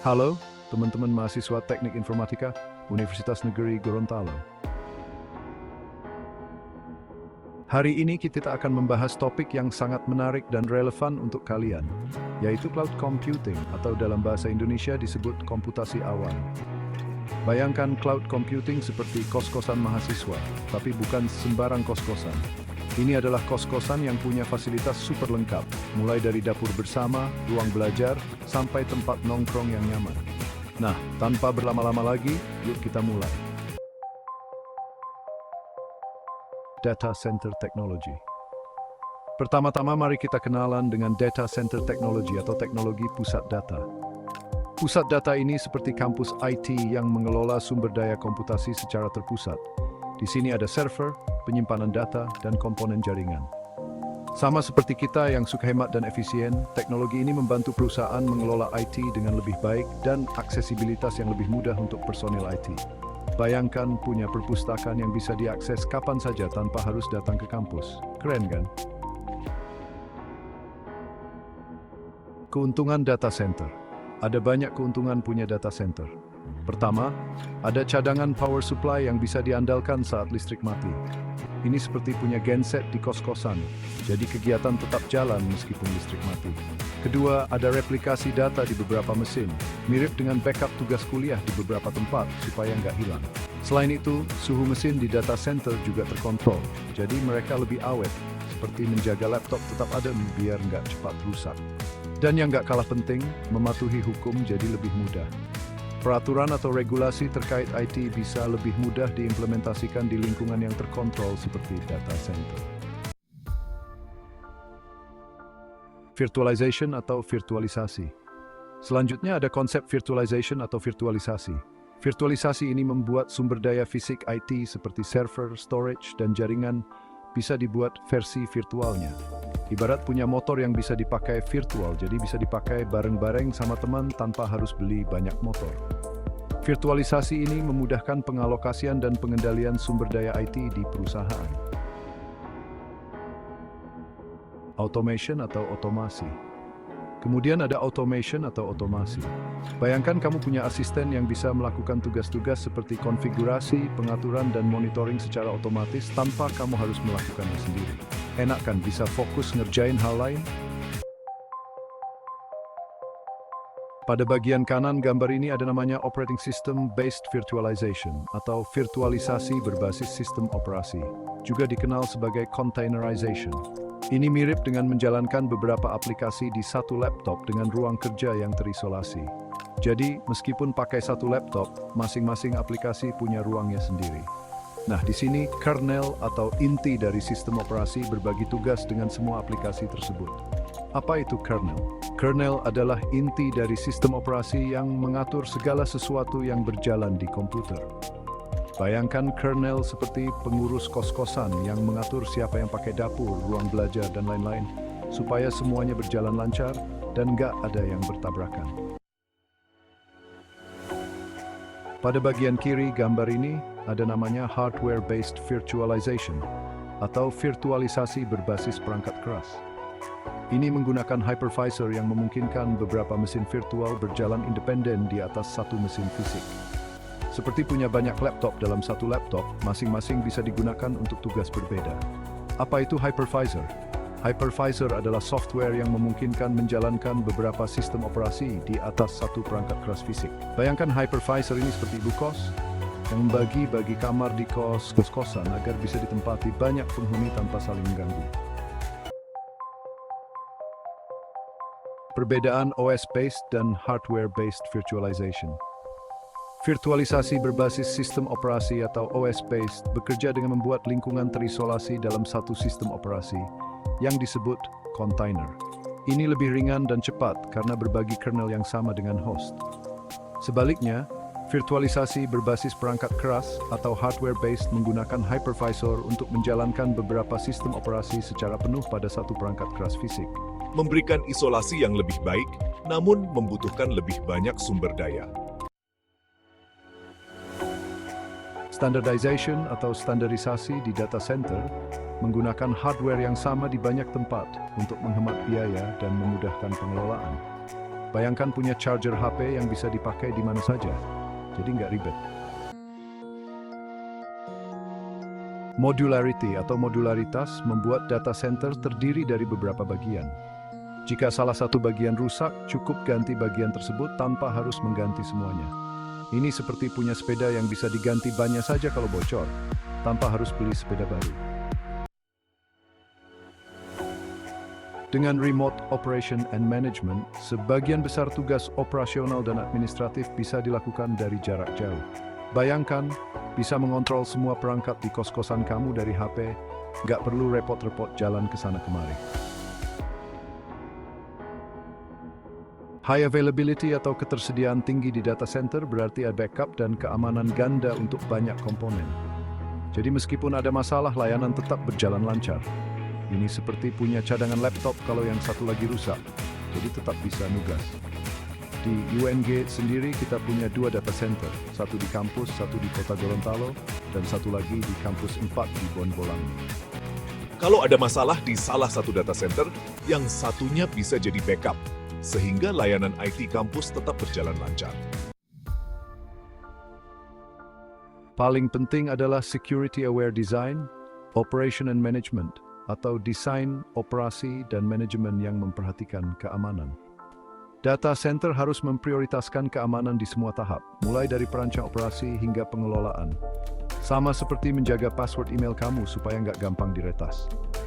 Halo, teman-teman mahasiswa Teknik Informatika Universitas Negeri Gorontalo. Hari ini kita akan membahas topik yang sangat menarik dan relevan untuk kalian, yaitu cloud computing atau dalam bahasa Indonesia disebut komputasi awan. Bayangkan cloud computing seperti kos-kosan mahasiswa, tapi bukan sembarang kos-kosan. Ini adalah kos-kosan yang punya fasilitas super lengkap, mulai dari dapur bersama, ruang belajar, sampai tempat nongkrong yang nyaman. Nah, tanpa berlama-lama lagi, yuk kita mulai. Data Center Technology. Pertama-tama mari kita kenalan dengan Data Center Technology atau teknologi pusat data. Pusat data ini seperti kampus IT yang mengelola sumber daya komputasi secara terpusat. Di sini ada server, penyimpanan data, dan komponen jaringan. Sama seperti kita yang suka hemat dan efisien, teknologi ini membantu perusahaan mengelola IT dengan lebih baik dan aksesibilitas yang lebih mudah untuk personil IT. Bayangkan punya perpustakaan yang bisa diakses kapan saja tanpa harus datang ke kampus. Keren kan? Keuntungan data center. Ada banyak keuntungan punya data center. Pertama, ada cadangan power supply yang bisa diandalkan saat listrik mati. Ini seperti punya genset di kos-kosan, jadi kegiatan tetap jalan meskipun listrik mati. Kedua, ada replikasi data di beberapa mesin, mirip dengan backup tugas kuliah di beberapa tempat supaya nggak hilang. Selain itu, suhu mesin di data center juga terkontrol, jadi mereka lebih awet, seperti menjaga laptop tetap adem biar nggak cepat rusak. Dan yang nggak kalah penting, mematuhi hukum jadi lebih mudah. Peraturan atau regulasi terkait IT bisa lebih mudah diimplementasikan di lingkungan yang terkontrol seperti data center. Virtualization atau virtualisasi. Selanjutnya ada konsep virtualization atau virtualisasi. Virtualisasi ini membuat sumber daya fisik IT seperti server, storage, dan jaringan bisa dibuat versi virtualnya. Ibarat punya motor yang bisa dipakai virtual, jadi bisa dipakai bareng-bareng sama teman tanpa harus beli banyak motor. Virtualisasi ini memudahkan pengalokasian dan pengendalian sumber daya IT di perusahaan. Automation atau otomasi. Kemudian ada automation atau otomasi. Bayangkan kamu punya asisten yang bisa melakukan tugas-tugas seperti konfigurasi, pengaturan, dan monitoring secara otomatis tanpa kamu harus melakukannya sendiri. Enak kan bisa fokus ngerjain hal lain? Pada bagian kanan gambar ini ada namanya Operating System Based Virtualization atau virtualisasi berbasis sistem operasi, juga dikenal sebagai containerization. Ini mirip dengan menjalankan beberapa aplikasi di satu laptop dengan ruang kerja yang terisolasi. Jadi, meskipun pakai satu laptop, masing-masing aplikasi punya ruangnya sendiri. Nah, di sini kernel atau inti dari sistem operasi berbagi tugas dengan semua aplikasi tersebut. Apa itu kernel? Kernel adalah inti dari sistem operasi yang mengatur segala sesuatu yang berjalan di komputer. Bayangkan kernel seperti pengurus kos-kosan yang mengatur siapa yang pakai dapur, ruang belajar, dan lain-lain, supaya semuanya berjalan lancar dan nggak ada yang bertabrakan. Pada bagian kiri gambar ini ada namanya hardware-based virtualization atau virtualisasi berbasis perangkat keras. Ini menggunakan hypervisor yang memungkinkan beberapa mesin virtual berjalan independen di atas satu mesin fisik. Seperti punya banyak laptop dalam satu laptop, masing-masing bisa digunakan untuk tugas berbeda. Apa itu hypervisor? Hypervisor adalah software yang memungkinkan menjalankan beberapa sistem operasi di atas satu perangkat keras fisik. Bayangkan hypervisor ini seperti ibu kos, yang membagi kamar di kos-kosan agar bisa ditempati banyak penghuni tanpa saling mengganggu. Perbedaan OS-based dan hardware-based virtualization. Virtualisasi berbasis sistem operasi atau OS-based bekerja dengan membuat lingkungan terisolasi dalam satu sistem operasi yang disebut container. Ini lebih ringan dan cepat karena berbagi kernel yang sama dengan host. Sebaliknya, virtualisasi berbasis perangkat keras atau hardware-based menggunakan hypervisor untuk menjalankan beberapa sistem operasi secara penuh pada satu perangkat keras fisik. Memberikan isolasi yang lebih baik, namun membutuhkan lebih banyak sumber daya. Standardization atau standarisasi di data center menggunakan hardware yang sama di banyak tempat untuk menghemat biaya dan memudahkan pengelolaan. Bayangkan punya charger HP yang bisa dipakai di mana saja, jadi nggak ribet. Modularity atau modularitas membuat data center terdiri dari beberapa bagian. Jika salah satu bagian rusak, cukup ganti bagian tersebut tanpa harus mengganti semuanya. Ini seperti punya sepeda yang bisa diganti bannya saja kalau bocor, tanpa harus beli sepeda baru. Dengan Remote Operation and Management, sebagian besar tugas operasional dan administratif bisa dilakukan dari jarak jauh. Bayangkan, bisa mengontrol semua perangkat di kos-kosan kamu dari HP, nggak perlu repot-repot jalan ke sana kemari. High availability atau ketersediaan tinggi di data center berarti ada backup dan keamanan ganda untuk banyak komponen. Jadi meskipun ada masalah, layanan tetap berjalan lancar. Ini seperti punya cadangan laptop kalau yang satu lagi rusak, jadi tetap bisa nugas. Di UNG sendiri kita punya 2 data center, satu di kampus, satu di kota Gorontalo, dan satu lagi di kampus 4 di Bonbolangi. Kalau ada masalah di salah satu data center, yang satunya bisa jadi backup, sehingga layanan IT kampus tetap berjalan lancar. Paling penting adalah security aware design, operation and management, atau desain, operasi, dan manajemen yang memperhatikan keamanan. Data center harus memprioritaskan keamanan di semua tahap, mulai dari perancang operasi hingga pengelolaan. Sama seperti menjaga password email kamu supaya nggak gampang diretas.